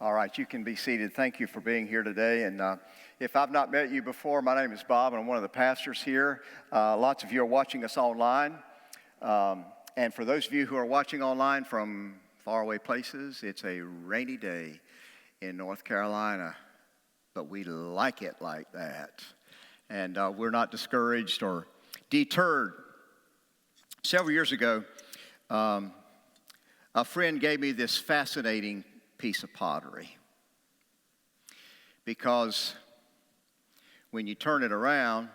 All right, you can be seated. Thank you for being here today. And if I've not met you before, my name is Bob, and I'm one of the pastors here. Lots of you are watching us online. And for those of you who are watching online from faraway places, it's a rainy day in North Carolina, but we like it like that. And we're not discouraged or deterred. Several years ago, a friend gave me this fascinating piece of pottery, because when you turn it around,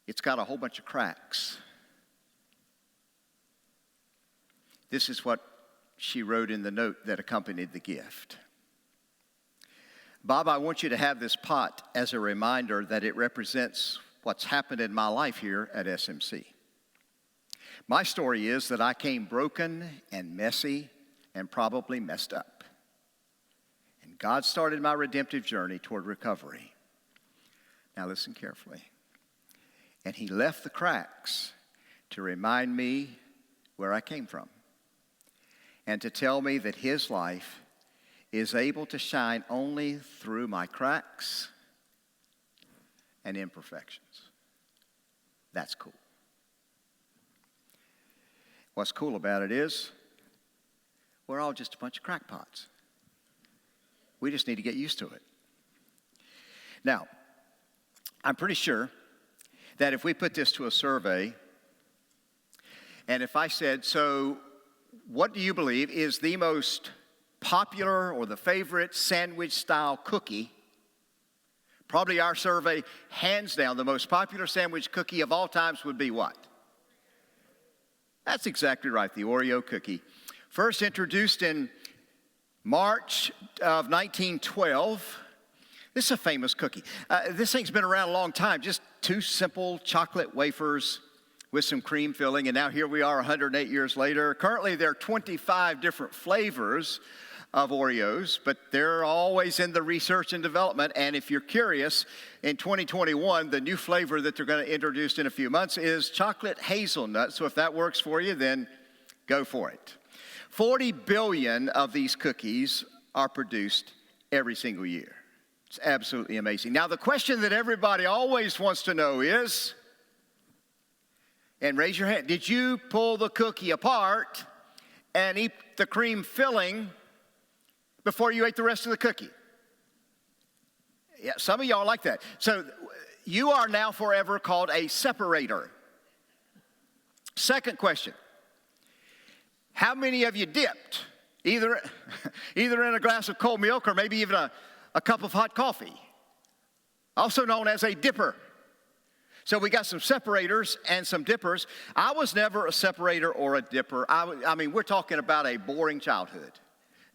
it's got a whole bunch of cracks. This is what she wrote in the note that accompanied the gift. Bob, I want you to have this pot as a reminder that it represents what's happened in my life here at SMC. My story is that I came broken and messy and probably messed up. And God started my redemptive journey toward recovery. Now listen carefully. And he left the cracks to remind me where I came from, and to tell me that his life is able to shine only through my cracks and imperfections. That's cool. What's cool about it is we're all just a bunch of crackpots. We just need to get used to it. Now, I'm pretty sure that if we put this to a survey, and if I said, so what do you believe is the most popular or the favorite sandwich-style cookie? Probably our survey, hands down, the most popular sandwich cookie of all times would be what? That's exactly right, the Oreo cookie. First introduced in March of 1912. This is a famous cookie. This thing's been around a long time. Just two simple chocolate wafers with some cream filling. And now here we are 108 years later. Currently, there are 25 different flavors of Oreos, but they're always in the research and development. And if you're curious, in 2021, the new flavor that they're going to introduce in a few months is chocolate hazelnut. So if that works for you, then go for it. 40 billion of these cookies are produced every single year. It's absolutely amazing. Now, the question that everybody always wants to know is, and raise your hand, did you pull the cookie apart and eat the cream filling before you ate the rest of the cookie? Yeah, some of y'all like that. So you are now forever called a separator. Second question. How many of you dipped, either in a glass of cold milk or maybe even a cup of hot coffee, also known as a dipper? So we got some separators and some dippers. I was never a separator or a dipper. I mean, we're talking about a boring childhood.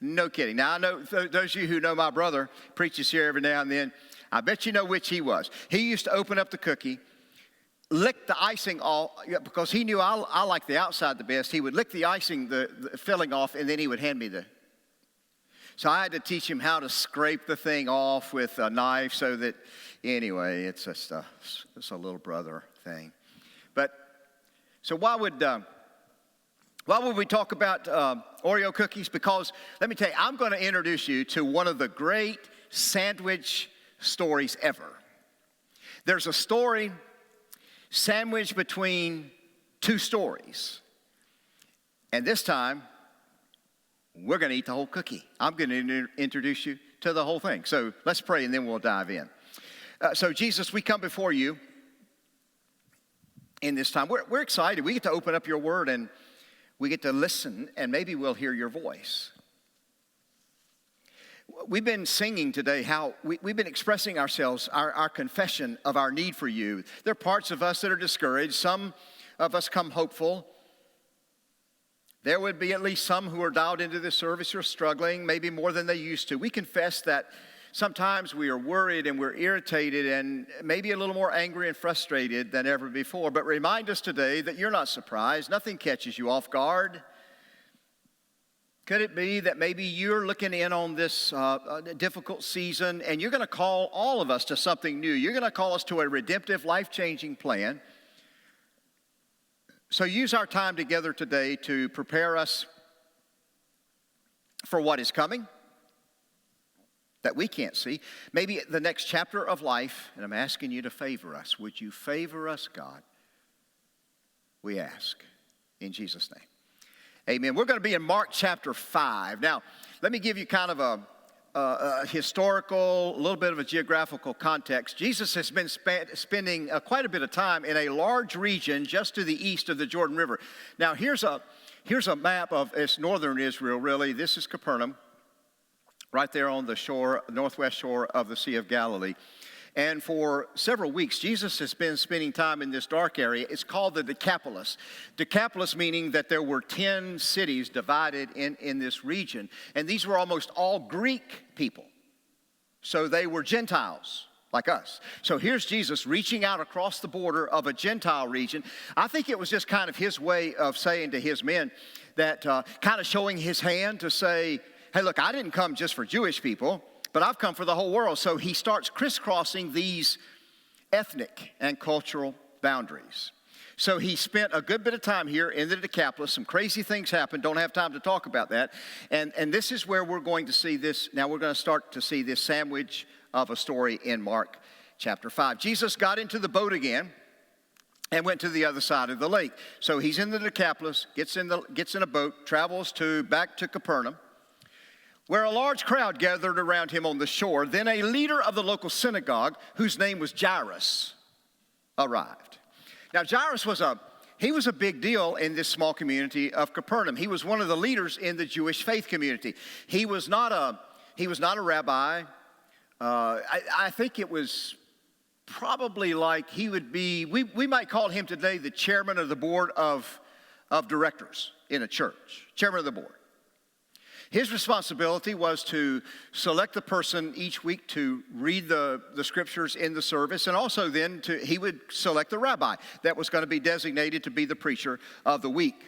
No kidding. Now, I know those of you who know my brother preaches here every now and then. I bet you know which he was. He used to open up the cookie, lick the icing off, because he knew I like the outside the best. He would lick the icing, the filling off, and then he would hand me So I had to teach him how to scrape the thing off with a knife so that, anyway, it's just a little brother thing. But, so why would we talk about Oreo cookies? Because, let me tell you, I'm going to introduce you to one of the great sandwich stories ever. There's a story sandwiched between two stories. And this time, we're going to eat the whole cookie. I'm going to introduce you to the whole thing. So let's pray and then we'll dive in. So Jesus, we come before you in this time. We're excited. We get to open up your word and we get to listen, and maybe we'll hear your voice. We've been singing today how we've been expressing ourselves, our confession of our need for you. There are parts of us that are discouraged. Some of us come hopeful. There would be at least some who are dialed into this service who are struggling, maybe more than they used to. We confess that sometimes we are worried and we're irritated and maybe a little more angry and frustrated than ever before. But remind us today that you're not surprised. Nothing catches you off guard. Could it be that maybe you're looking in on this difficult season and you're going to call all of us to something new? You're going to call us to a redemptive, life-changing plan. So use our time together today to prepare us for what is coming. that we can't see. Maybe the next chapter of life, and I'm asking you to favor us. Would you favor us, God? We ask in Jesus' name. Amen. We're going to be in Mark chapter 5. Now, let me give you kind of a historical, a little bit of a geographical context. Jesus has been spending quite a bit of time in a large region just to the east of the Jordan River. Now, here's a map of it's northern Israel, really. This is Capernaum, right there on the shore, northwest shore of the Sea of Galilee. And for several weeks, Jesus has been spending time in this dark area. It's called the Decapolis. Decapolis meaning that there were 10 cities divided in this region. And these were almost all Greek people. So they were Gentiles, like us. So here's Jesus reaching out across the border of a Gentile region. I think it was just kind of his way of saying to his men that, kind of showing his hand to say, hey, look, I didn't come just for Jewish people, but I've come for the whole world. So he starts crisscrossing these ethnic and cultural boundaries. So he spent a good bit of time here in the Decapolis. Some crazy things happened. Don't have time to talk about that. And this is where we're going to see this. Now we're going to start to see this sandwich of a story in Mark chapter 5. Jesus got into the boat again and went to the other side of the lake. So he's in the Decapolis, gets in a boat, travels back to Capernaum, where a large crowd gathered around him on the shore. Then a leader of the local synagogue, whose name was Jalrus, arrived. Now, Jalrus was a big deal in this small community of Capernaum. He was one of the leaders in the Jewish faith community. He was not a rabbi. I think it was probably like he would be, we might call him today the chairman of the board of directors in a church, chairman of the board. His responsibility was to select the person each week to read the scriptures in the service, and also then he would select the rabbi that was going to be designated to be the preacher of the week.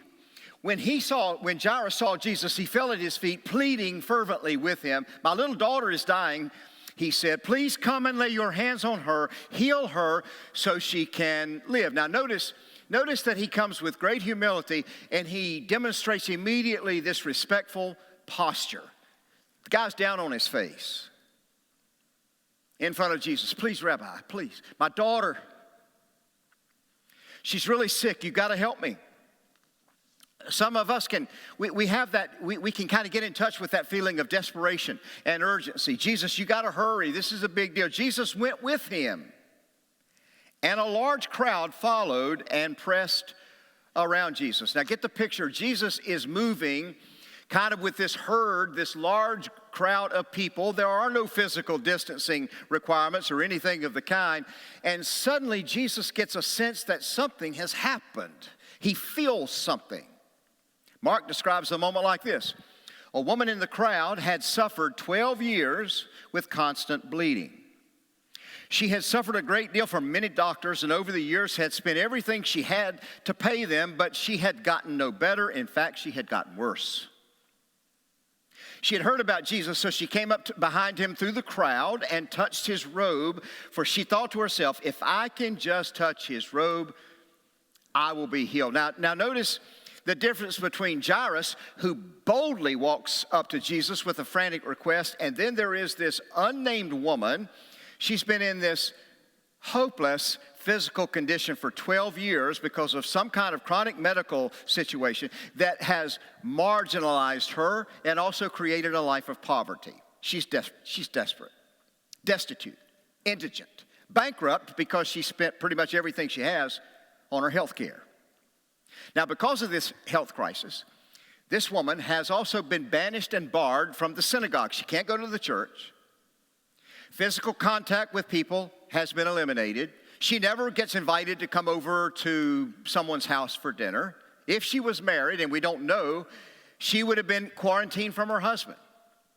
When Jairus saw Jesus, he fell at his feet, pleading fervently with him. My little daughter is dying, he said. Please come and lay your hands on her, heal her so she can live. Now notice that he comes with great humility, and he demonstrates immediately this respectful posture. The guy's down on his face in front of Jesus. Please, Rabbi, please. My daughter, she's really sick. You got to help me. Some of us we have that, we can kind of get in touch with that feeling of desperation and urgency. Jesus, you got to hurry. This is a big deal. Jesus went with him, and a large crowd followed and pressed around Jesus. Now get the picture. Jesus is moving kind of with this herd, this large crowd of people. There are no physical distancing requirements or anything of the kind. And suddenly Jesus gets a sense that something has happened. He feels something. Mark describes a moment like this. A woman in the crowd had suffered 12 years with constant bleeding. She had suffered a great deal from many doctors, and over the years had spent everything she had to pay them, but she had gotten no better. In fact, she had gotten worse. She had heard about Jesus, so she came up behind him through the crowd and touched his robe, for she thought to herself, if I can just touch his robe, I will be healed. Now notice the difference between Jairus, who boldly walks up to Jesus with a frantic request, and then there is this unnamed woman. She's been in this hopeless physical condition for 12 years because of some kind of chronic medical situation that has marginalized her and also created a life of poverty. She's desperate, destitute, indigent, bankrupt because she spent pretty much everything she has on her health care. Now, because of this health crisis, this woman has also been banished and barred from the synagogue. She can't go to the church. Physical contact with people has been eliminated. She never gets invited to come over to someone's house for dinner. If she was married, and we don't know, she would have been quarantined from her husband.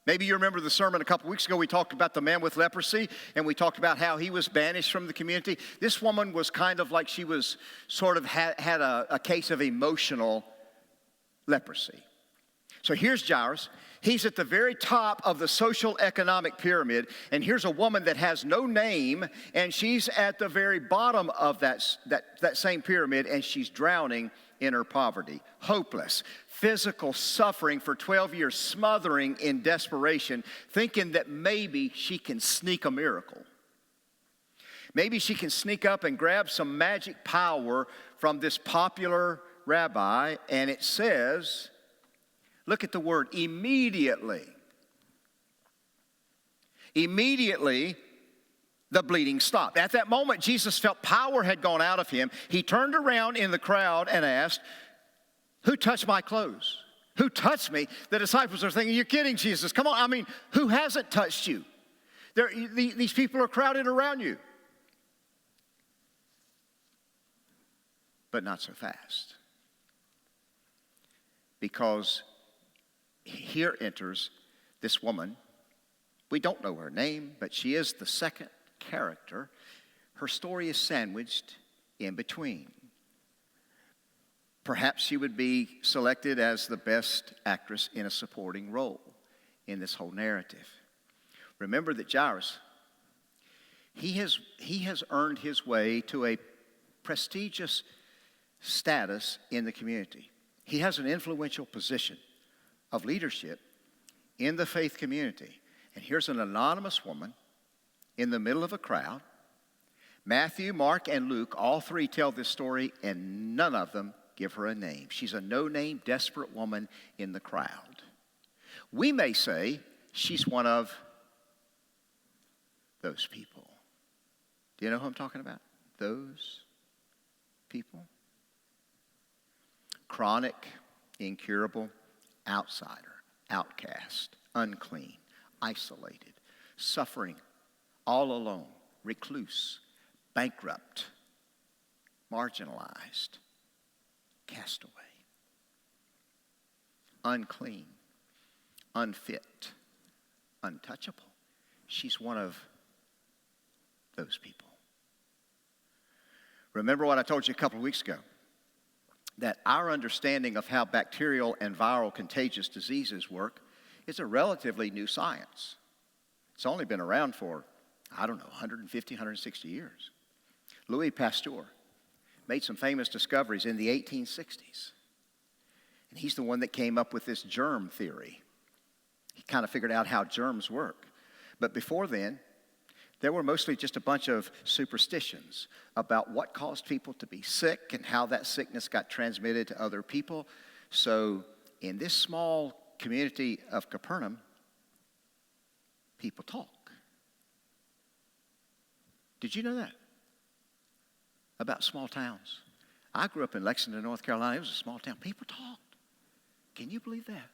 Maybe you remember the sermon a couple weeks ago. We talked about the man with leprosy, and we talked about how he was banished from the community. This woman was kind of like she was sort of had a case of emotional leprosy. So here's Jairus. He's at the very top of the social economic pyramid, and here's a woman that has no name, and she's at the very bottom of that same pyramid, and she's drowning inner poverty, hopeless, physical suffering for 12 years, smothering in desperation, thinking that maybe she can sneak a miracle. Maybe she can sneak up and grab some magic power from this popular rabbi, and it says, look at the word, immediately. Immediately, the bleeding stopped. At that moment, Jesus felt power had gone out of him. He turned around in the crowd and asked, who touched my clothes? Who touched me? The disciples are thinking, you're kidding, Jesus. Come on, I mean, who hasn't touched you? These people are crowded around you. But not so fast. Because here enters this woman. We don't know her name, but she is the second character. Her story is sandwiched in between. Perhaps she would be selected as the best actress in a supporting role in this whole narrative. Remember that Jalrus, he has earned his way to a prestigious status in the community. He has an influential position of leadership in the faith community. And here's an anonymous woman in the middle of a crowd. Matthew, Mark, and Luke, all three tell this story, and none of them give her a name. She's a no-name, desperate woman in the crowd. We may say she's one of those people. Do you know who I'm talking about? Those people. Chronic, incurable, outsider, outcast, unclean, isolated, suffering, all alone, recluse, bankrupt, marginalized, castaway, unclean, unfit, untouchable. She's one of those people. Remember what I told you a couple of weeks ago, that our understanding of how bacterial and viral contagious diseases work is a relatively new science. It's only been around for, 150, 160 years. Louis Pasteur made some famous discoveries in the 1860s. And he's the one that came up with this germ theory. He kind of figured out how germs work. But before then, there were mostly just a bunch of superstitions about what caused people to be sick and how that sickness got transmitted to other people. So in this small community of Capernaum, people talk. Did you know that? About small towns. I grew up in Lexington, North Carolina. It was a small town. People talked. Can you believe that?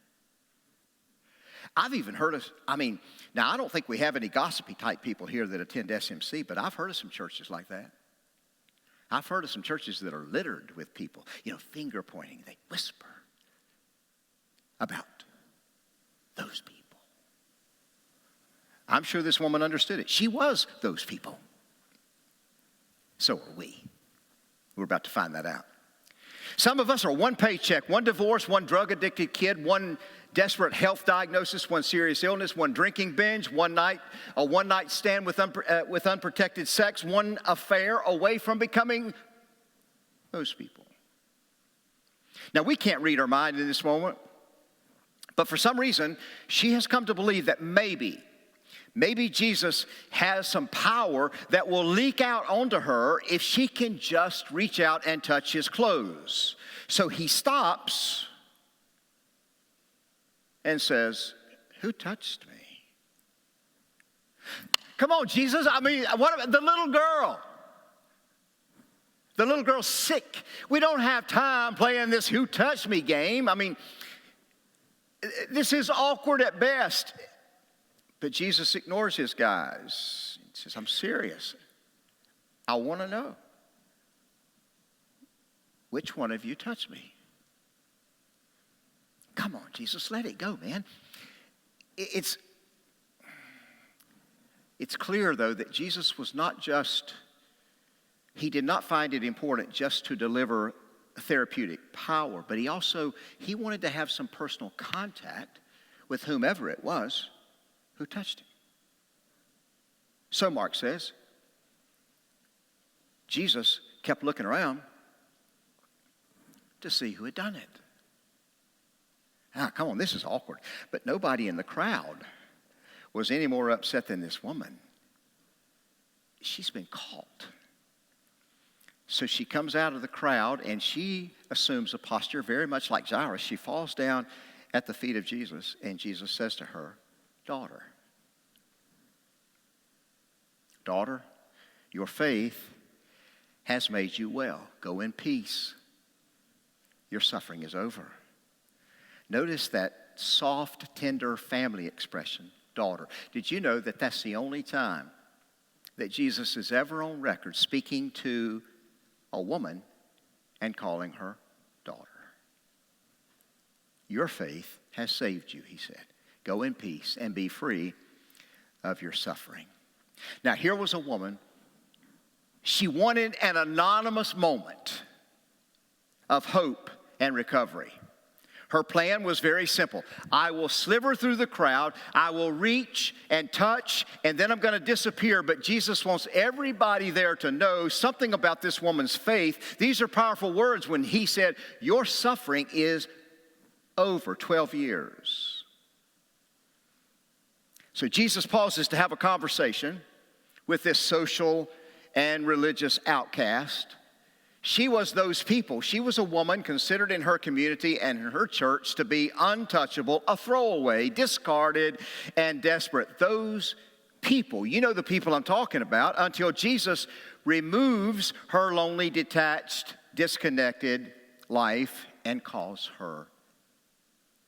I've even heard of, now I don't think we have any gossipy type people here that attend SMC, but I've heard of some churches like that. I've heard of some churches that are littered with people, finger pointing. They whisper about those people. I'm sure this woman understood it. She was those people. So are we. We're about to find that out. Some of us are one paycheck, one divorce, one drug-addicted kid, one desperate health diagnosis, one serious illness, one drinking binge, a one-night stand with unprotected sex, one affair away from becoming those people. Now, we can't read her mind in this moment, but for some reason, she has come to believe that maybe Jesus has some power that will leak out onto her if she can just reach out and touch his clothes. So he stops and says, who touched me? Come on, Jesus. What about the little girl? The little girl's sick. We don't have time playing this who touched me game. This is awkward at best. But Jesus ignores his guys. He says, I'm serious. I want to know. Which one of you touched me? Come on, Jesus, let it go, man. It's clear, though, that Jesus was not just, he did not find it important just to deliver therapeutic power, but he wanted to have some personal contact with whomever it was who touched him. So Mark says, Jesus kept looking around to see who had done it. Come on, this is awkward. But nobody in the crowd was any more upset than this woman. She's been caught. So she comes out of the crowd and she assumes a posture very much like Jalrus. She falls down at the feet of Jesus and Jesus says to her, daughter, your faith has made you well. Go in peace. Your suffering is over. Notice that soft, tender family expression, daughter. Did you know that that's the only time that Jesus is ever on record speaking to a woman and calling her daughter? Your faith has saved you, he said. Go in peace and be free of your suffering. Now, here was a woman. She wanted an anonymous moment of hope and recovery. Her plan was very simple. I will sliver through the crowd, I will reach and touch, and then I'm going to disappear. But Jesus wants everybody there to know something about this woman's faith. These are powerful words when he said, your suffering is over. 12 years. So Jesus pauses to have a conversation with this social and religious outcast. She was those people. She was a woman considered in her community and in her church to be untouchable, a throwaway, discarded, and desperate. Those people, you know the people I'm talking about, until Jesus removes her lonely, detached, disconnected life and calls her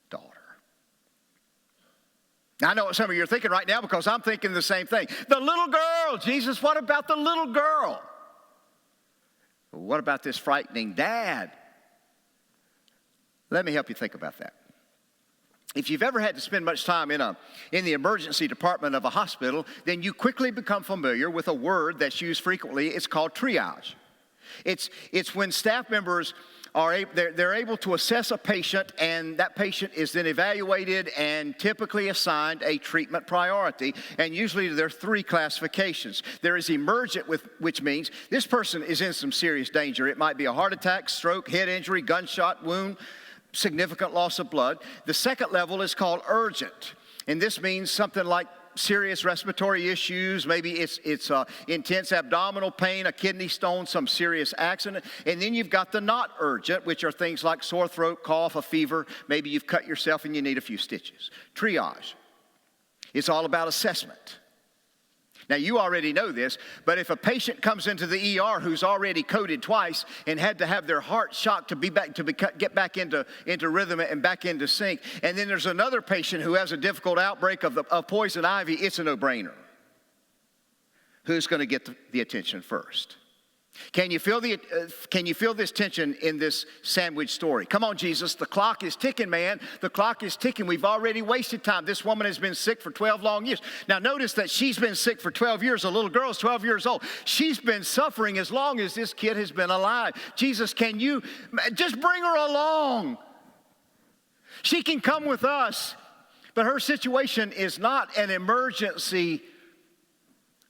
daughter. Now, I know what some of you are thinking right now because I'm thinking the same thing. The little girl, Jesus, what about the little girl? What about this frightening dad? Let me help you think about that. If you've ever had to spend much time in the emergency department of a hospital, then you quickly become familiar with a word that's used frequently. It's called triage. It's when staff members they're able to assess a patient, and that patient is then evaluated and typically assigned a treatment priority. And usually there are 3 classifications. There is emergent, which means this person is in some serious danger. It might be a heart attack, stroke, head injury, gunshot wound, significant loss of blood. The second level is called urgent, and this means something like serious respiratory issues, maybe it's intense abdominal pain, a kidney stone, some serious accident. And then you've got the not urgent, which are things like sore throat, cough, a fever, maybe you've cut yourself and you need a few stitches. Triage. It's all about assessment. Now, you already know this, but if a patient comes into the ER who's already coded twice and had to have their heart shocked to get back into rhythm and back into sync, and then there's another patient who has a difficult outbreak of poison ivy, it's a no-brainer. Who's going to get the attention first? Can you feel this tension in this sandwich story? Come on, Jesus, the clock is ticking, man. The clock is ticking. We've already wasted time. This woman has been sick for 12 long years. Now, notice that she's been sick for 12 years. The little girl's 12 years old. She's been suffering as long as this kid has been alive. Jesus, can you just bring her along? She can come with us, but her situation is not an emergency,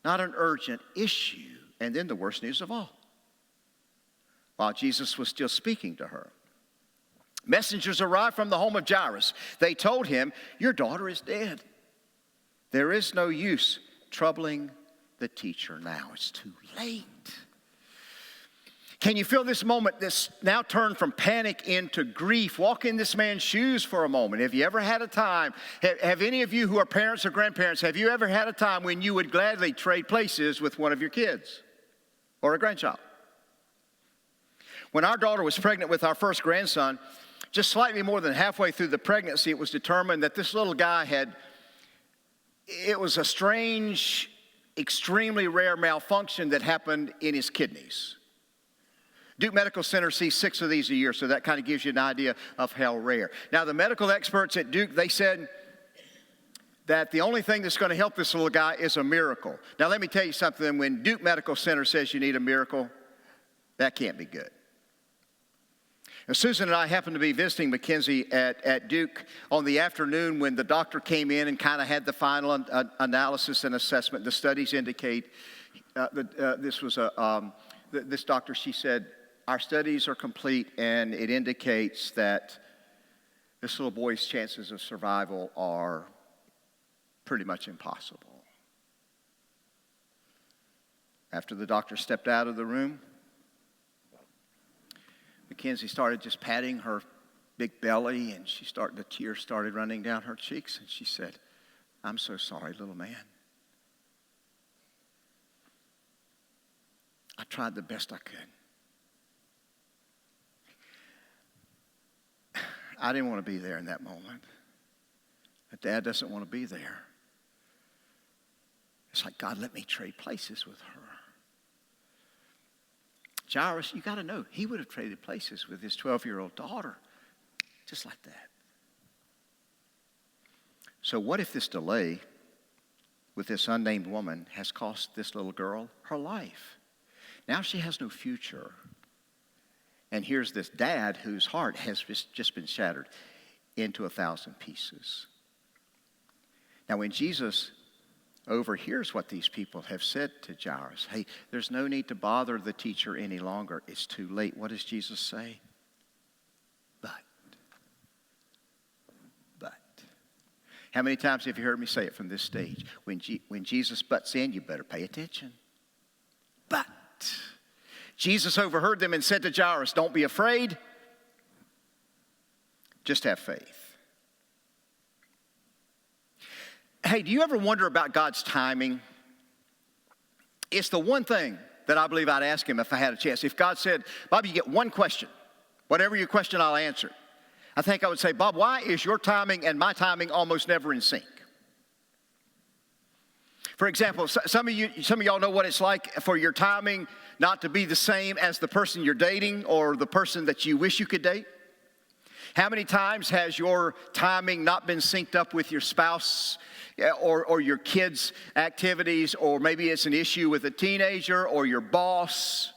not an urgent issue. And then the worst news of all, while Jesus was still speaking to her, messengers arrived from the home of Jalrus. They told him, your daughter is dead. There is no use troubling the teacher now. It's too late. Can you feel this moment that's now turned from panic into grief? Walk in this man's shoes for a moment. Have you ever had a time, have any of you who are parents or grandparents, have you ever had a time when you would gladly trade places with one of your kids or a grandchild? When our daughter was pregnant with our first grandson, just slightly more than halfway through the pregnancy, it was determined that this little guy it was a strange, extremely rare malfunction that happened in his kidneys. Duke Medical Center sees 6 of these a year, so that kind of gives you an idea of how rare. Now, the medical experts at Duke, they said that the only thing that's going to help this little guy is a miracle. Now, let me tell you something. When Duke Medical Center says you need a miracle, that can't be good. Now, Susan and I happened to be visiting Mackenzie at Duke on the afternoon when the doctor came in and kind of had the final analysis and assessment. The studies indicate this doctor, she said, our studies are complete, and it indicates that this little boy's chances of survival are pretty much impossible. After the doctor stepped out of the room, Mackenzie started just patting her big belly, and the tears started running down her cheeks, and she said, "I'm so sorry, little man. I tried the best I could. I didn't want to be there in that moment. But Dad doesn't want to be there. It's like, God, let me trade places with her." Jalrus, you got to know, he would have traded places with his 12-year-old daughter, just like that. So what if this delay with this unnamed woman has cost this little girl her life? Now she has no future. And here's this dad whose heart has just been shattered into 1,000 pieces. Now when Jesus overhears what these people have said to Jalrus, hey, there's no need to bother the teacher any longer. It's too late. What does Jesus say? But. How many times have you heard me say it from this stage? When Jesus butts in, you better pay attention. But Jesus overheard them and said to Jalrus, "Don't be afraid. Just have faith." Hey, do you ever wonder about God's timing? It's the one thing that I believe I'd ask him if I had a chance. If God said, "Bob, you get one question. Whatever your question, I'll answer." I think I would say, "Bob, why is your timing and my timing almost never in sync?" For example, some of y'all know what it's like for your timing not to be the same as the person you're dating or the person that you wish you could date. How many times has your timing not been synced up with your spouse or your kids' activities, or maybe it's an issue with a teenager or your boss?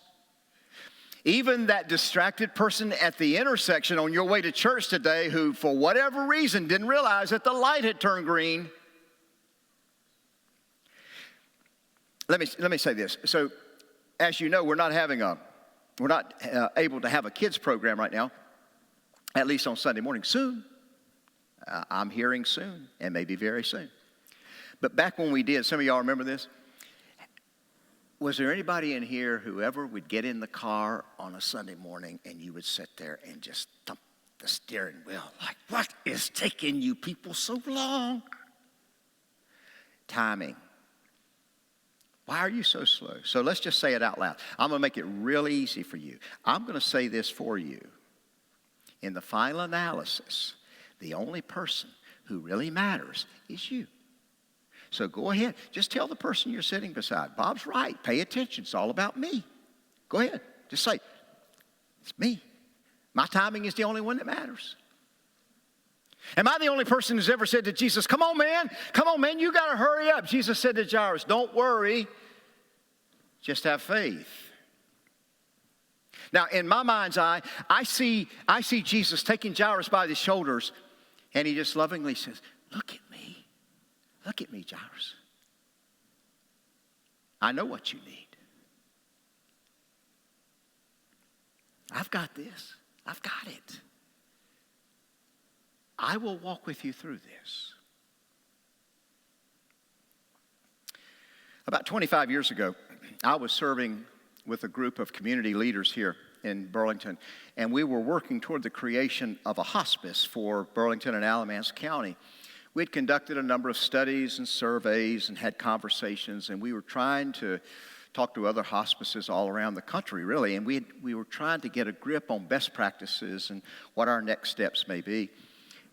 Even that distracted person at the intersection on your way to church today who, for whatever reason, didn't realize that the light had turned green. Let me say this. So, as you know, we're not able to have a kids program right now, at least on Sunday morning. Soon. I'm hearing soon, and maybe very soon. But back when we did, some of y'all remember this? Was there anybody in here who ever would get in the car on a Sunday morning and you would sit there and just thump the steering wheel like, what is taking you people so long? Timing. Why are you so slow? So let's just say it out loud. I'm going to make it real easy for you. I'm going to say this for you. In the final analysis, the only person who really matters is you. So go ahead. Just tell the person you're sitting beside, "Bob's right. Pay attention. It's all about me." Go ahead. Just say, "It's me. My timing is the only one that matters." Am I the only person who's ever said to Jesus, Come on, man, you got to hurry up." Jesus said to Jalrus, "Don't worry. Just have faith." Now, in my mind's eye, I see Jesus taking Jalrus by the shoulders, and he just lovingly says, Look at me, Jalrus. I know what you need. I've got this. I've got it. I will walk with you through this. About 25 years ago, I was serving with a group of community leaders here in Burlington, and we were working toward the creation of a hospice for Burlington and Alamance County. We'd conducted a number of studies and surveys and had conversations, and we were trying to talk to other hospices all around the country, really, and we were trying to get a grip on best practices and what our next steps may be.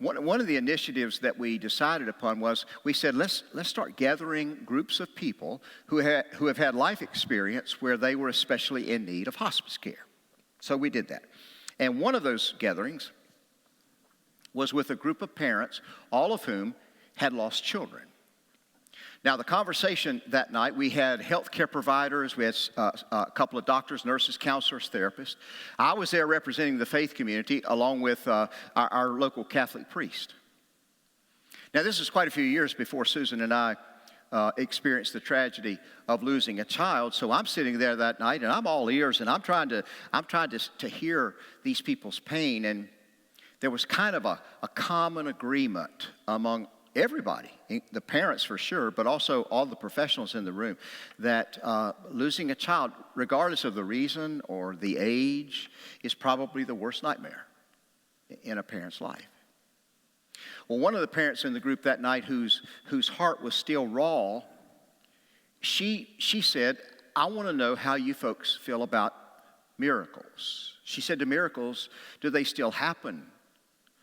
One of the initiatives that we decided upon was, we said, let's start gathering groups of people who have had life experience where they were especially in need of hospice care. So we did that. And one of those gatherings was with a group of parents, all of whom had lost children. Now, the conversation that night, we had healthcare providers, we had a couple of doctors, nurses, counselors, therapists. I was there representing the faith community along with our local Catholic priest. Now, this is quite a few years before Susan and I experienced the tragedy of losing a child. So I'm sitting there that night, and I'm all ears, and I'm trying to hear these people's pain. And there was kind of a common agreement among everybody, the parents for sure, but also all the professionals in the room, that losing a child, regardless of the reason or the age, is probably the worst nightmare in a parent's life. Well, one of the parents in the group that night whose heart was still raw, she said, I want to know how you folks feel about miracles. She said, do miracles, do they still happen?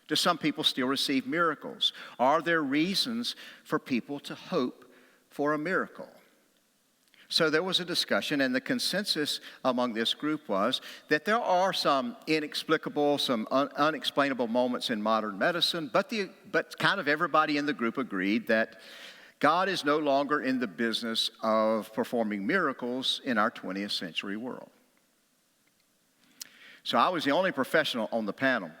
Do some people still receive miracles? Are there reasons for people to hope for a miracle? So there was a discussion, and the consensus among this group was that there are some inexplicable, some unexplainable moments in modern medicine, but kind of everybody in the group agreed that God is no longer in the business of performing miracles in our 20th century world. So I was the only professional on the panel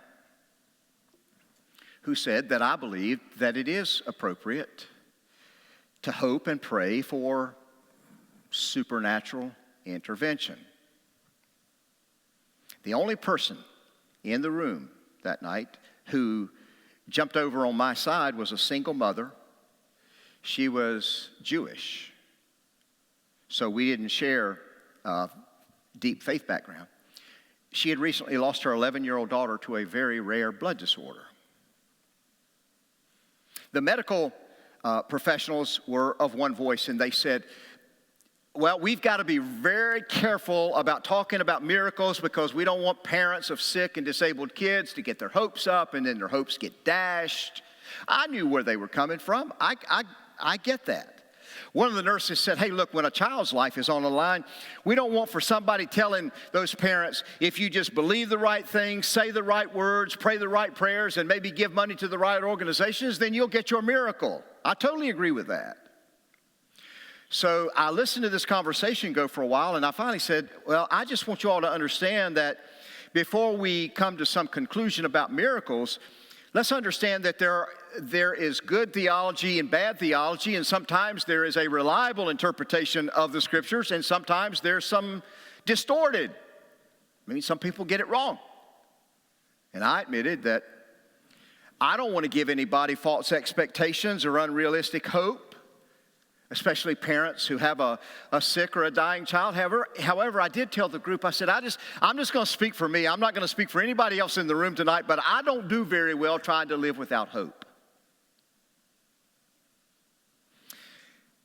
who said that I believed that it is appropriate to hope and pray for supernatural intervention. The only person in the room that night who jumped over on my side was a single mother. She was Jewish, so we didn't share deep faith background. She had recently lost her 11-year-old daughter to a very rare blood disorder. The medical professionals were of one voice, and they said, well, we've got to be very careful about talking about miracles because we don't want parents of sick and disabled kids to get their hopes up and then their hopes get dashed. I knew where they were coming from. I get that. One of the nurses said, hey, look, when a child's life is on the line, we don't want for somebody telling those parents, if you just believe the right things, say the right words, pray the right prayers, and maybe give money to the right organizations, then you'll get your miracle. I totally agree with that. So I listened to this conversation go for a while, and I finally said, well, I just want you all to understand that before we come to some conclusion about miracles, let's understand that there is good theology and bad theology, and sometimes there is a reliable interpretation of the Scriptures, and sometimes there's some distorted. I mean, some people get it wrong. And I admitted that I don't want to give anybody false expectations or unrealistic hope, especially parents who have a sick or a dying child. However, I did tell the group, I said, I'm just going to speak for me. I'm not going to speak for anybody else in the room tonight, but I don't do very well trying to live without hope.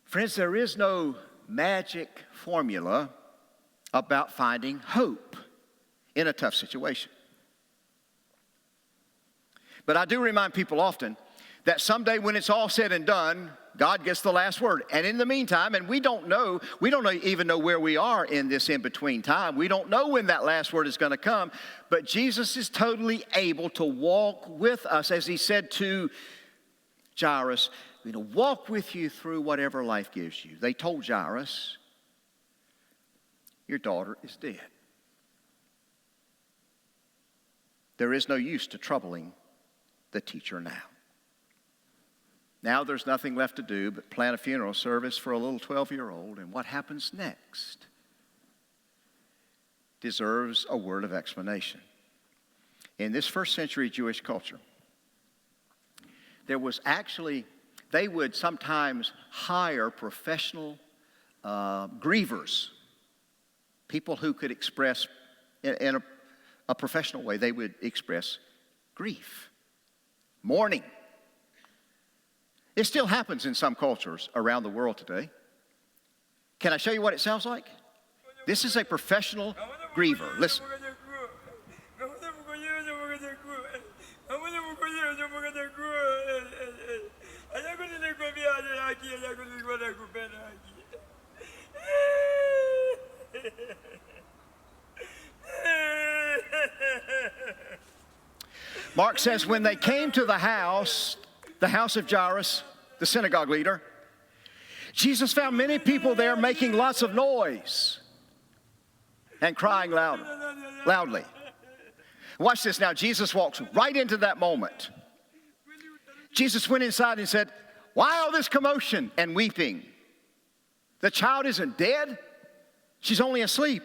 Friends, there is no magic formula about finding hope in a tough situation. But I do remind people often that someday when it's all said and done, God gets the last word. And in the meantime, and we don't even know where we are in this in-between time. We don't know when that last word is going to come. But Jesus is totally able to walk with us, as he said to Jalrus, walk with you through whatever life gives you. They told Jalrus, your daughter is dead. There is no use to troubling the teacher now. Now there's nothing left to do but plan a funeral service for a little 12-year-old, and what happens next deserves a word of explanation. In this first century Jewish culture, there was actually, they would sometimes hire professional grievers, people who could express, in a professional way, they would express grief, mourning. It still happens in some cultures around the world today. Can I show you what it sounds like? This is a professional griever. Listen. Mark says when they came to the house of Jalrus, the synagogue leader, Jesus found many people there making lots of noise and crying loudly. Watch this now. Jesus walks right into that moment. Jesus went inside and said, "Why all this commotion and weeping? The child isn't dead. She's only asleep.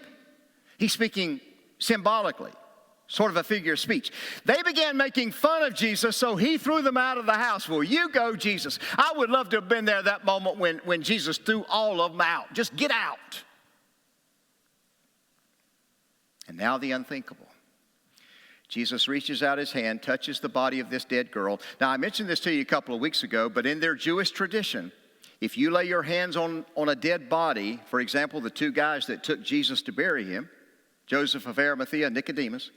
He's speaking symbolically, sort of a figure of speech. They began making fun of Jesus, so he threw them out of the house. Well, you go, Jesus. I would love to have been there that moment when Jesus threw all of them out. Just get out. And now the unthinkable. Jesus reaches out his hand, touches the body of this dead girl. Now, I mentioned this to you a couple of weeks ago, but in their Jewish tradition, if you lay your hands on a dead body, for example, the two guys that took Jesus to bury him, Joseph of Arimathea and Nicodemus,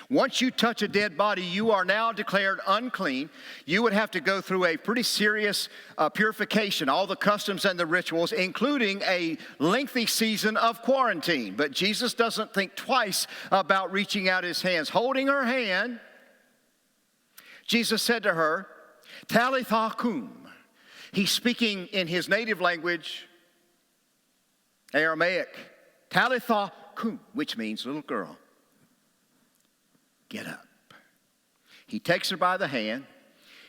once you touch a dead body, you are now declared unclean. You would have to go through a pretty serious purification, all the customs and the rituals, including a lengthy season of quarantine. But Jesus doesn't think twice about reaching out his hands. Holding her hand, Jesus said to her, Talitha cum. He's speaking in his native language, Aramaic, Talitha cum, which means little girl, get up. He takes her by the hand.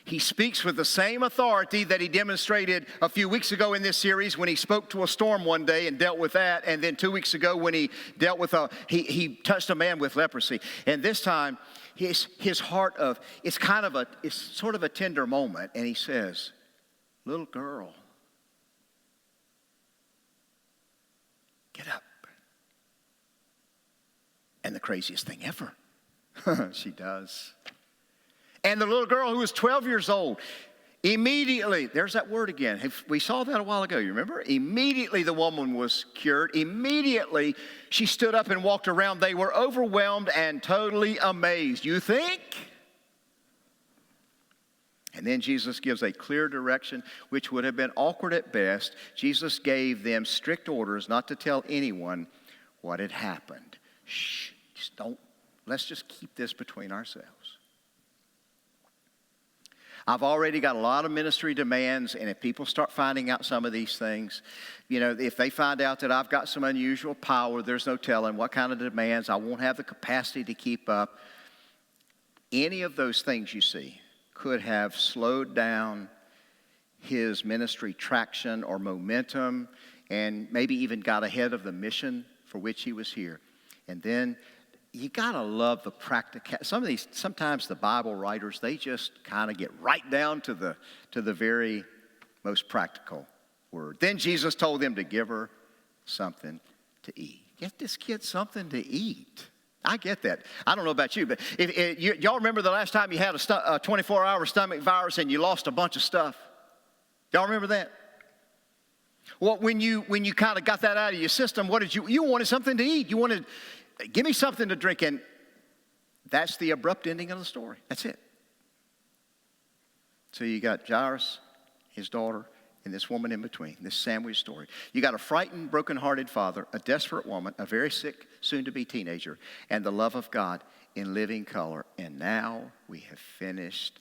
He speaks with the same authority that he demonstrated a few weeks ago in this series when he spoke to a storm one day and dealt with that. And then 2 weeks ago when he dealt with he touched a man with leprosy. And this time, his heart it's sort of a tender moment. And he says, little girl, get up. And the craziest thing ever. She does. And the little girl who was 12 years old, immediately, there's that word again. We saw that a while ago, you remember? Immediately the woman was cured. Immediately she stood up and walked around. They were overwhelmed and totally amazed. You think? And then Jesus gives a clear direction, which would have been awkward at best. Jesus gave them strict orders not to tell anyone what had happened. Shh, let's just keep this between ourselves. I've already got a lot of ministry demands, and if people start finding out some of these things, if they find out that I've got some unusual power, there's no telling what kind of demands. I won't have the capacity to keep up. Any of those things you see could have slowed down his ministry traction or momentum, and maybe even got ahead of the mission for which he was here. And then you gotta love the practical. Sometimes the Bible writers, they just kind of get right down to the very most practical word. Then Jesus told them to give her something to eat. Get this kid something to eat. I get that. I don't know about you, but y'all remember the last time you had a 24-hour stomach virus and you lost a bunch of stuff? Y'all remember that? Well, when you kind of got that out of your system, what did you wanted something to eat. You wanted, give me something to drink, and that's the abrupt ending of the story. That's it. So you got Jalrus, his daughter, and this woman in between, this sandwich story. You got a frightened, broken-hearted father, a desperate woman, a very sick, soon-to-be teenager, and the love of God in living color. And now we have finished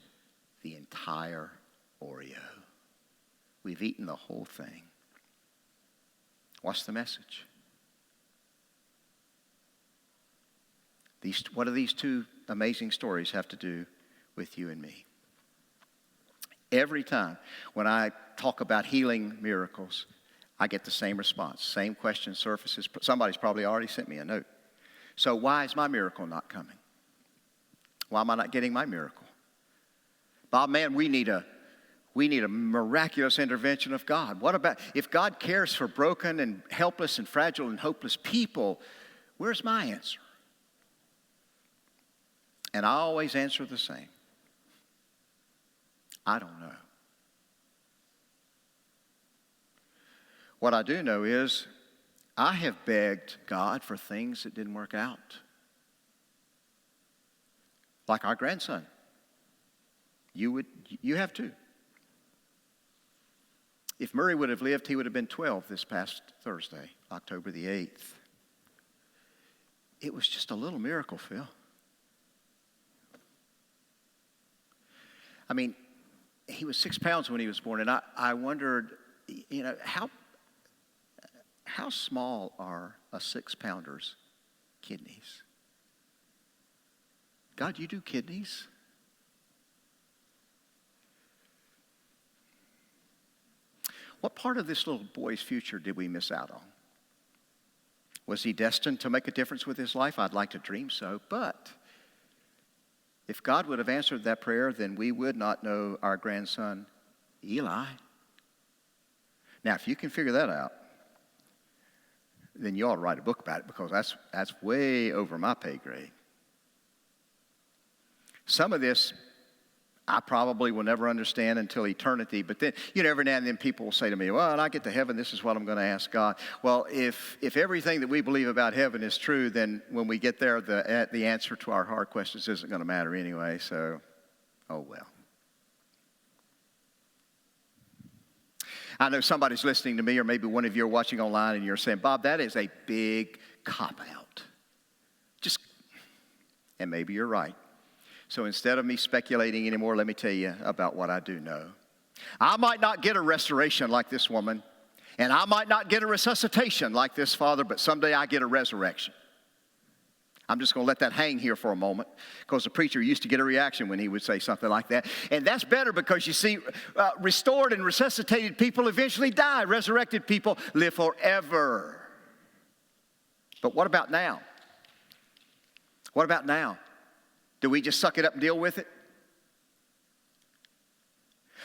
the entire Oreo. We've eaten the whole thing. What's the message? What do these two amazing stories have to do with you and me? Every time when I talk about healing miracles, I get the same response. Same question surfaces. Somebody's probably already sent me a note. So why is my miracle not coming? Why am I not getting my miracle? Bob, man, we need a miraculous intervention of God. What about, if God cares for broken and helpless and fragile and hopeless people, where's my answer? And I always answer the same. I don't know. What I do know is I have begged God for things that didn't work out. Like our grandson. You have too. If Murray would have lived, he would have been 12 this past Thursday, October the 8th. It was just a little miracle, Phil. I mean, he was 6 pounds when he was born, and I wondered, how small are a 6-pounder's kidneys? God, you do kidneys? What part of this little boy's future did we miss out on? Was he destined to make a difference with his life? I'd like to dream so, but if God would have answered that prayer, then we would not know our grandson, Eli. Now, if you can figure that out, then you ought to write a book about it, because that's way over my pay grade. Some of this I probably will never understand until eternity. But then, every now and then people will say to me, well, when I get to heaven, this is what I'm going to ask God. Well, if everything that we believe about heaven is true, then when we get there, the answer to our hard questions isn't going to matter anyway. So, oh well. I know somebody's listening to me, or maybe one of you are watching online, and you're saying, Bob, that is a big cop-out. And maybe you're right. So instead of me speculating anymore, let me tell you about what I do know. I might not get a restoration like this woman, and I might not get a resuscitation like this father, but someday I get a resurrection. I'm just going to let that hang here for a moment, because the preacher used to get a reaction when he would say something like that. And that's better, because you see, restored and resuscitated people eventually die. Resurrected people live forever. But what about now? What about now? Do we just suck it up and deal with it?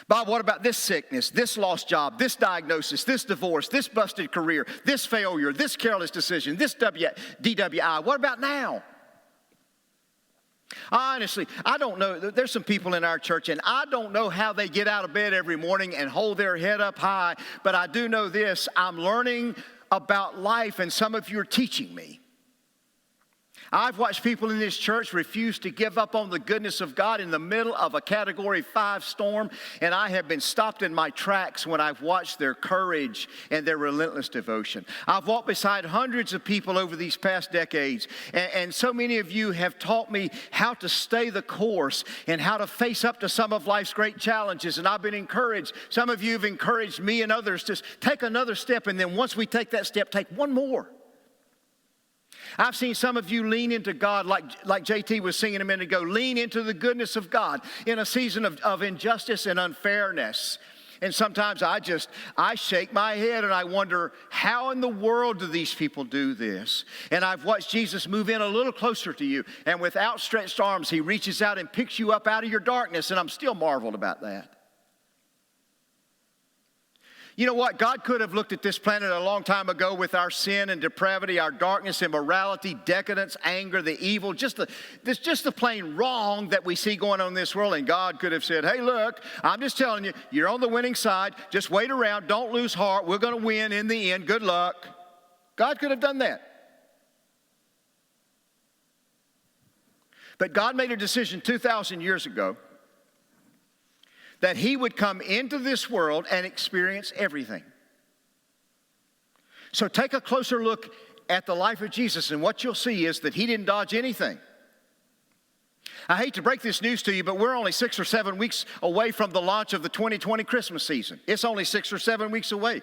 Bob, what about this sickness, this lost job, this diagnosis, this divorce, this busted career, this failure, this careless decision, this DWI? What about now? Honestly, I don't know. There's some people in our church, and I don't know how they get out of bed every morning and hold their head up high, but I do know this. I'm learning about life, and some of you are teaching me. I've watched people in this church refuse to give up on the goodness of God in the middle of a Category 5 storm, and I have been stopped in my tracks when I've watched their courage and their relentless devotion. I've walked beside hundreds of people over these past decades, and so many of you have taught me how to stay the course and how to face up to some of life's great challenges, and I've been encouraged. Some of you have encouraged me and others to take another step, and then once we take that step, take one more. I've seen some of you lean into God, like JT was singing a minute ago, lean into the goodness of God in a season of injustice and unfairness. And sometimes I shake my head and I wonder, how in the world do these people do this? And I've watched Jesus move in a little closer to you, and with outstretched arms, he reaches out and picks you up out of your darkness, and I'm still marveled about that. You know what? God could have looked at this planet a long time ago with our sin and depravity, our darkness, immorality, decadence, anger, the evil, just the plain wrong that we see going on in this world. And God could have said, hey, look, I'm just telling you, you're on the winning side. Just wait around. Don't lose heart. We're going to win in the end. Good luck. God could have done that. But God made a decision 2,000 years ago that he would come into this world and experience everything. So take a closer look at the life of Jesus, and what you'll see is that he didn't dodge anything. I hate to break this news to you, but we're only 6 or 7 weeks away from the launch of the 2020 Christmas season. It's only 6 or 7 weeks away.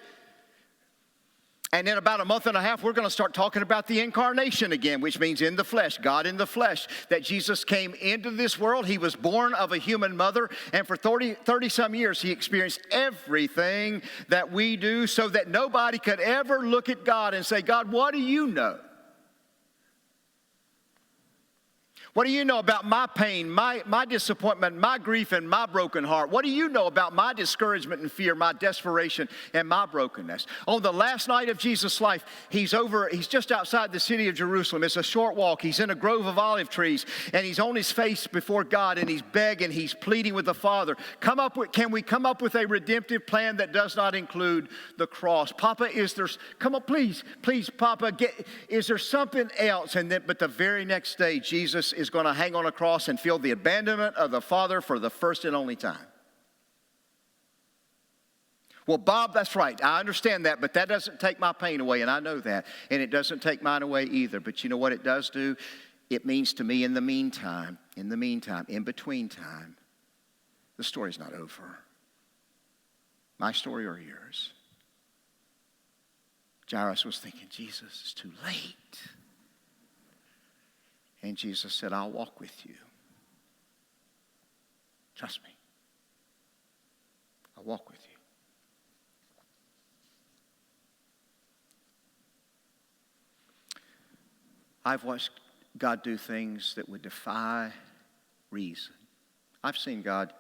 And in about a month and a half, we're going to start talking about the incarnation again, which means in the flesh, God in the flesh, that Jesus came into this world. He was born of a human mother, and for 30-some years, he experienced everything that we do, so that nobody could ever look at God and say, God, what do you know? What do you know about my pain, my disappointment, my grief, and my broken heart? What do you know about my discouragement and fear, my desperation, and my brokenness? On the last night of Jesus' life, he's just outside the city of Jerusalem. It's a short walk. He's in a grove of olive trees, and he's on his face before God, and he's begging, he's pleading with the Father. Can we come up with a redemptive plan that does not include the cross? Papa, come on, please, Papa, is there something else? But the very next day, Jesus is going to hang on a cross and feel the abandonment of the Father for the first and only time. Well, Bob, that's right. I understand that, but that doesn't take my pain away, and I know that. And it doesn't take mine away either. But you know what it does do? It means to me in between time, the story's not over. My story or yours? Jalrus was thinking, Jesus, it's too late. And Jesus said, I'll walk with you. Trust me. I'll walk with you. I've watched God do things that would defy reason. I've seen God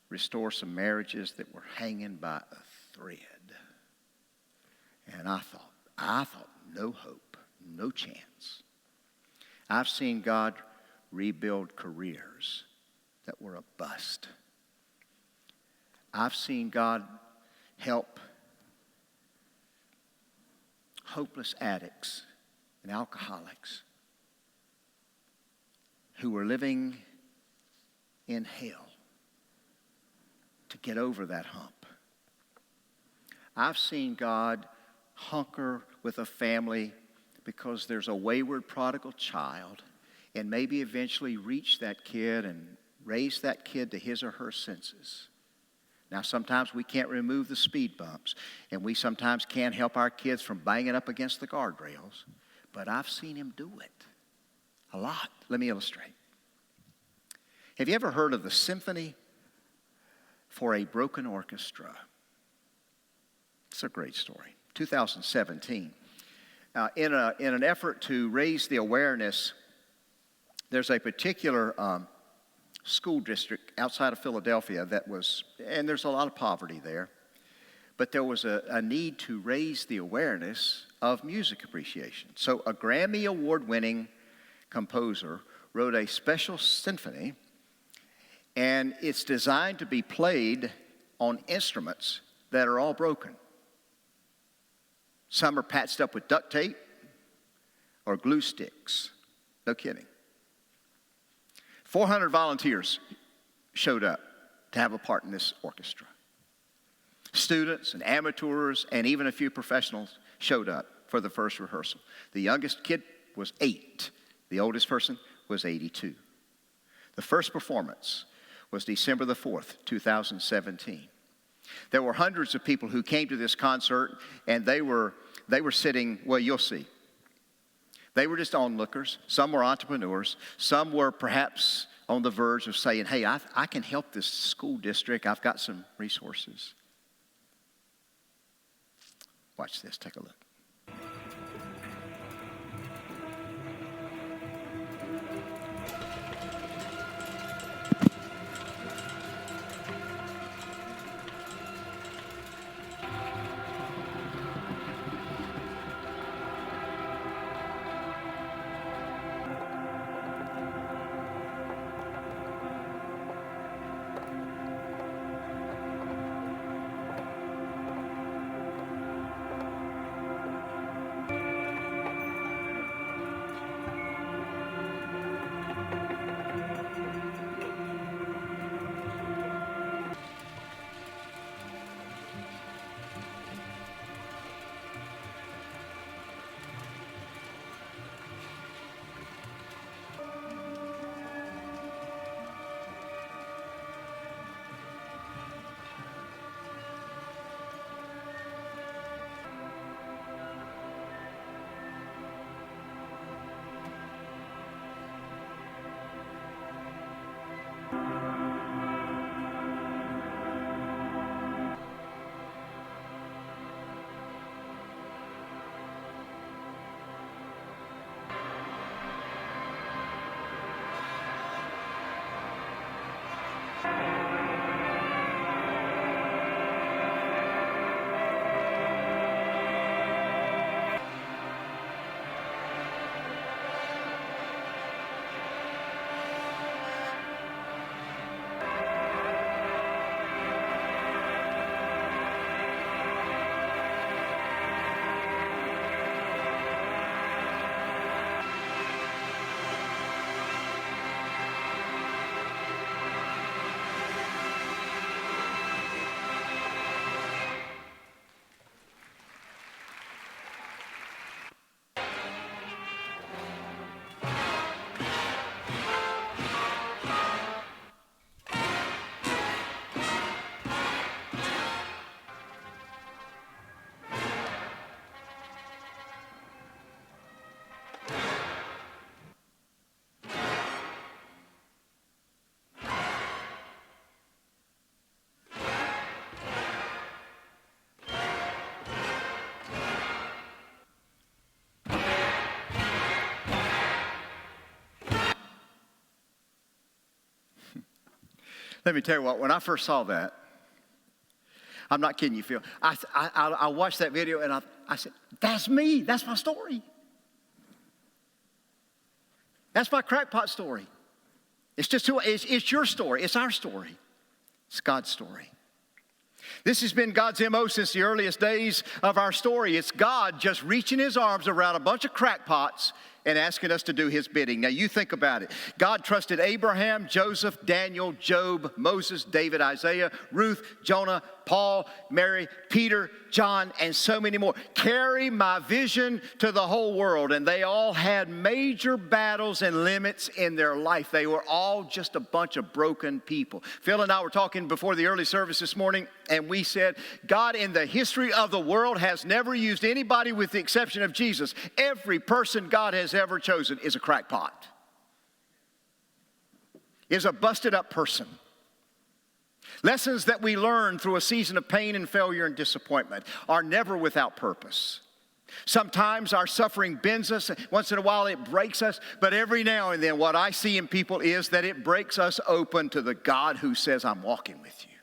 restore some marriages that were hanging by a thread. And I thought, no hope, no chance. I've seen God rebuild careers that were a bust. I've seen God help hopeless addicts and alcoholics who were living in hell to get over that hump. I've seen God hunker with a family because there's a wayward prodigal child, and maybe eventually reach that kid and raise that kid to his or her senses. Now, sometimes we can't remove the speed bumps, and we sometimes can't help our kids from banging up against the guardrails, but I've seen him do it a lot. Let me illustrate. Have you ever heard of the Symphony for a Broken Orchestra? It's a great story. 2017. In an effort to raise the awareness, there's a particular school district outside of Philadelphia that was, and there's a lot of poverty there, but there was a need to raise the awareness of music appreciation. So a Grammy Award-winning composer wrote a special symphony, and it's designed to be played on instruments that are all broken. Some are patched up with duct tape or glue sticks. No kidding. 400 volunteers showed up to have a part in this orchestra. Students and amateurs and even a few professionals showed up for the first rehearsal. The youngest kid was 8. The oldest person was 82. The first performance was December the 4th, 2017. There were hundreds of people who came to this concert, and they were sitting, well, you'll see. They were just onlookers. Some were entrepreneurs. Some were perhaps on the verge of saying, hey, I can help this school district. I've got some resources. Watch this. Take a look. Let me tell you what, when I first saw that, I'm not kidding you, Phil. I watched that video and I said, that's me. That's my story. That's my crackpot story. It's your story. It's our story. It's God's story. This has been God's MO since the earliest days of our story. It's God just reaching his arms around a bunch of crackpots and asking us to do his bidding. Now you think about it. God trusted Abraham, Joseph, Daniel, Job, Moses, David, Isaiah, Ruth, Jonah, Paul, Mary, Peter, John, and so many more. Carry my vision to the whole world. And they all had major battles and limits in their life. They were all just a bunch of broken people. Phil and I were talking before the early service this morning, and we said, God in the history of the world has never used anybody with the exception of Jesus. Every person God has ever chosen is a crackpot, is a busted up person. Lessons that we learn through a season of pain and failure and disappointment are never without purpose. Sometimes our suffering bends us. Once in a while it breaks us. But every now and then what I see in people is that it breaks us open to the God who says, I'm walking with you.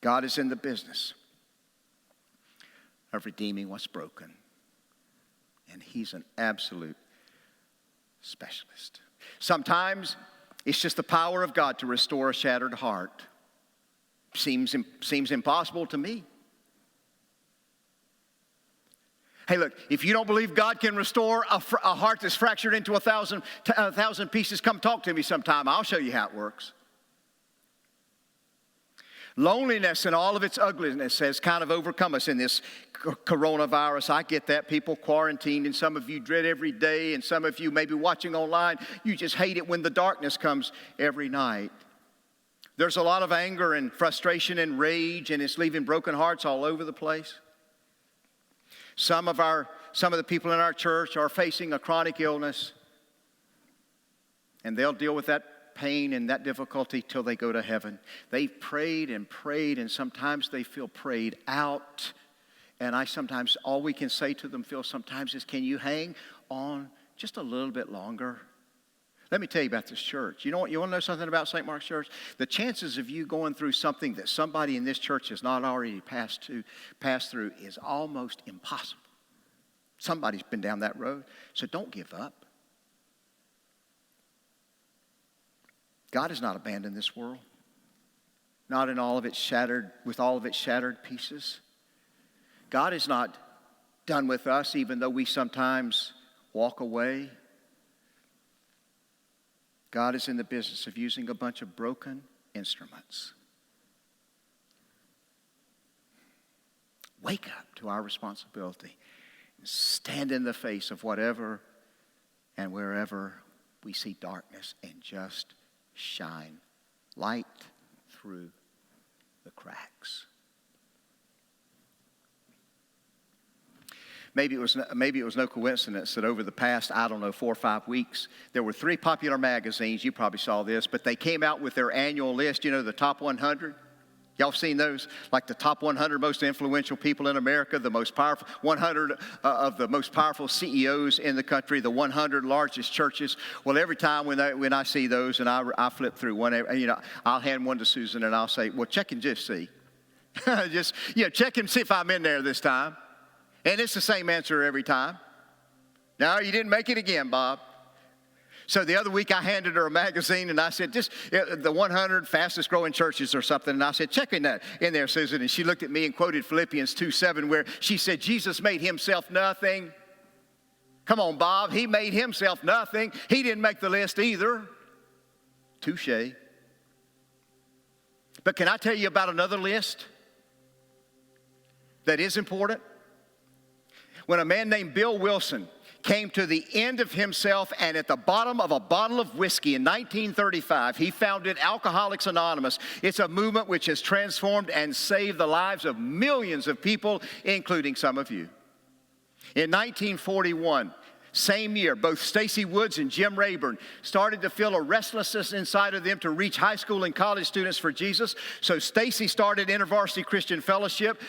God is in the business of redeeming what's broken. And he's an absolute specialist. Sometimes it's just the power of God to restore a shattered heart. Seems impossible to me. Hey, look, if you don't believe God can restore a heart that's fractured into a thousand pieces, come talk to me sometime. I'll show you how it works. Loneliness and all of its ugliness has kind of overcome us in this coronavirus. I get that. People quarantined, and some of you dread every day, and some of you may be watching online. You just hate it when the darkness comes every night. There's a lot of anger and frustration and rage, and it's leaving broken hearts all over the place. Some of the people in our church are facing a chronic illness, and they'll deal with that pain and that difficulty till they go to heaven. They've prayed and prayed, and sometimes they feel prayed out. And all we can say to them, Phil, sometimes is, can you hang on just a little bit longer? Let me tell you about this church. You want to know something about St. Mark's Church? The chances of you going through something that somebody in this church has not already passed through is almost impossible. Somebody's been down that road, so don't give up. God has not abandoned this world, not in all of its shattered, with all of its shattered pieces. God is not done with us, even though we sometimes walk away. God is in the business of using a bunch of broken instruments. Wake up to our responsibility and stand in the face of whatever and wherever we see darkness and just shine light through the cracks. Maybe it was no coincidence that over the past, 4 or 5 weeks, there were 3 popular magazines. You probably saw this, but they came out with their annual list, the top 100. Y'all seen those? Like the top 100 most influential people in America, the most powerful, 100 of the most powerful CEOs in the country, the 100 largest churches. Well, every time when I see those and I flip through one, I'll hand one to Susan and I'll say, well, check and just see. Check and see if I'm in there this time. And it's the same answer every time. No, you didn't make it again, Bob. So the other week I handed her a magazine and I said, just the 100 fastest growing churches or something. And I said, check in there, Susan. And she looked at me and quoted Philippians 2:7, where she said, Jesus made himself nothing. Come on, Bob. He made himself nothing. He didn't make the list either. Touche. But can I tell you about another list that is important? When a man named Bill Wilson came to the end of himself and at the bottom of a bottle of whiskey in 1935, he founded Alcoholics Anonymous. It's a movement which has transformed and saved the lives of millions of people, including some of you. In 1941, Same year, both Stacy Woods and Jim Rayburn started to feel a restlessness inside of them to reach high school and college students for Jesus. So Stacy started InterVarsity Christian Fellowship.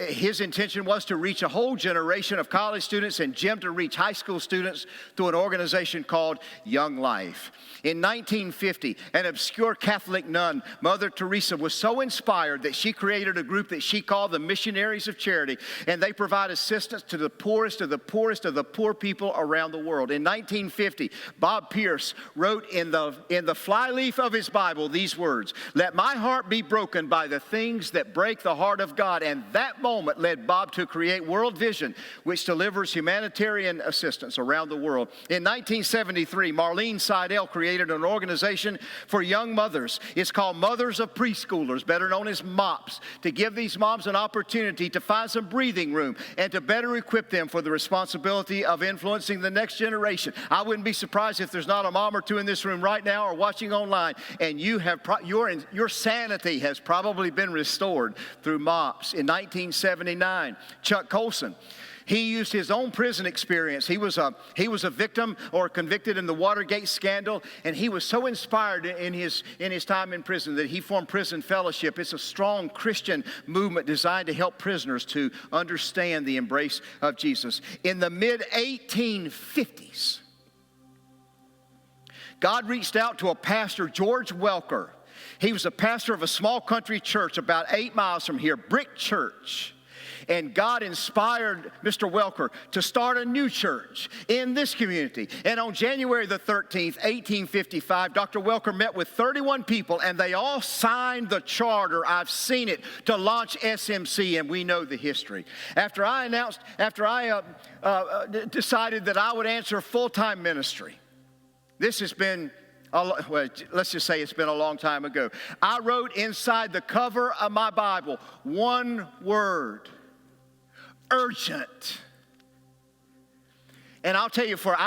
His intention was to reach a whole generation of college students, and Jim to reach high school students through an organization called Young Life. In 1950, an obscure Catholic nun, Mother Teresa, was so inspired that she created a group that she called the Missionaries of Charity, and they provide assistance to the poorest of the poorest of the poor people around the world. In 1950, Bob Pierce wrote in the flyleaf of his Bible these words, "Let my heart be broken by the things that break the heart of God." And that moment led Bob to create World Vision, which delivers humanitarian assistance around the world. In 1973, Marlene Seidel created an organization for young mothers. It's called Mothers of Preschoolers, better known as MOPS, to give these moms an opportunity to find some breathing room and to better equip them for the responsibility of influencing the next generation. I wouldn't be surprised if there's not a mom or two in this room right now or watching online, and you have your sanity has probably been restored through MOPS. In 1979, Chuck Colson, he used his own prison experience. He was a victim or convicted in the Watergate scandal, and he was so inspired in his time in prison that he formed Prison Fellowship. It's a strong Christian movement designed to help prisoners to understand the embrace of Jesus. In the mid-1850s, God reached out to a pastor, George Welker. He was a pastor of a small country church about 8 miles from here, Brick Church. And God inspired Mr. Welker to start a new church in this community. And on January the 13th, 1855, Dr. Welker met with 31 people, and they all signed the charter. I've seen it, to launch SMC, and we know the history. After I decided that I would answer full-time ministry, this has been, well, let's just say it's been a long time ago. I wrote inside the cover of my Bible one word: urgent. And I'll tell you, for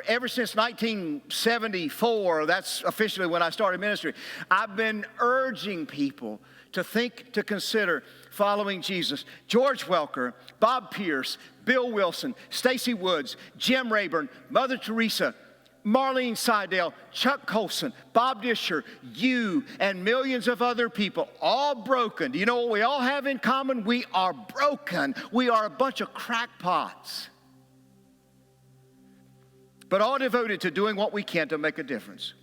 ever since 1974, that's officially when I started ministry, I've been urging people to consider following Jesus. George Welker, Bob Pierce, Bill Wilson, Stacy Woods, Jim Rayburn, Mother Teresa, Marlene Seidel, Chuck Colson, Bob Disher, you, and millions of other people, all broken. Do you know what we all have in common? We are broken. We are a bunch of crackpots, but all devoted to doing what we can to make a difference,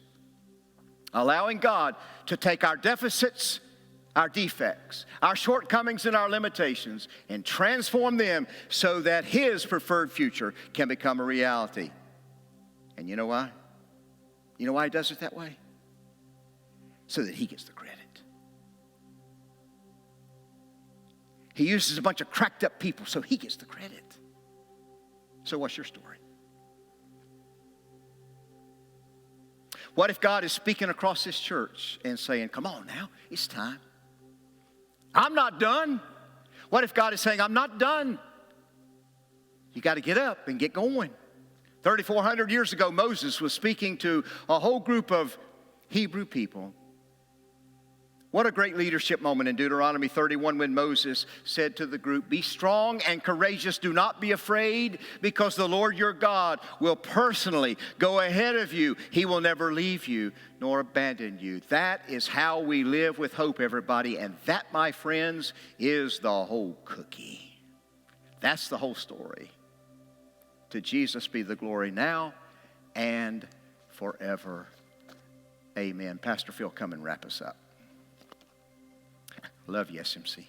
allowing God to take our deficits, our defects, our shortcomings, and our limitations, and transform them so that His preferred future can become a reality. And you know why? You know why He does it that way? So that He gets the credit. He uses a bunch of cracked up people so He gets the credit. So what's your story? What if God is speaking across this church and saying, come on now, it's time. I'm not done. What if God is saying, I'm not done? You got to get up and get going. 3,400 years ago, Moses was speaking to a whole group of Hebrew people. What a great leadership moment in Deuteronomy 31 when Moses said to the group, be strong and courageous. Do not be afraid, because the Lord your God will personally go ahead of you. He will never leave you nor abandon you. That is how we live with hope, everybody. And that, my friends, is the whole cookie. That's the whole story. To Jesus be the glory now and forever. Amen. Pastor Phil, come and wrap us up. Love you, SMC.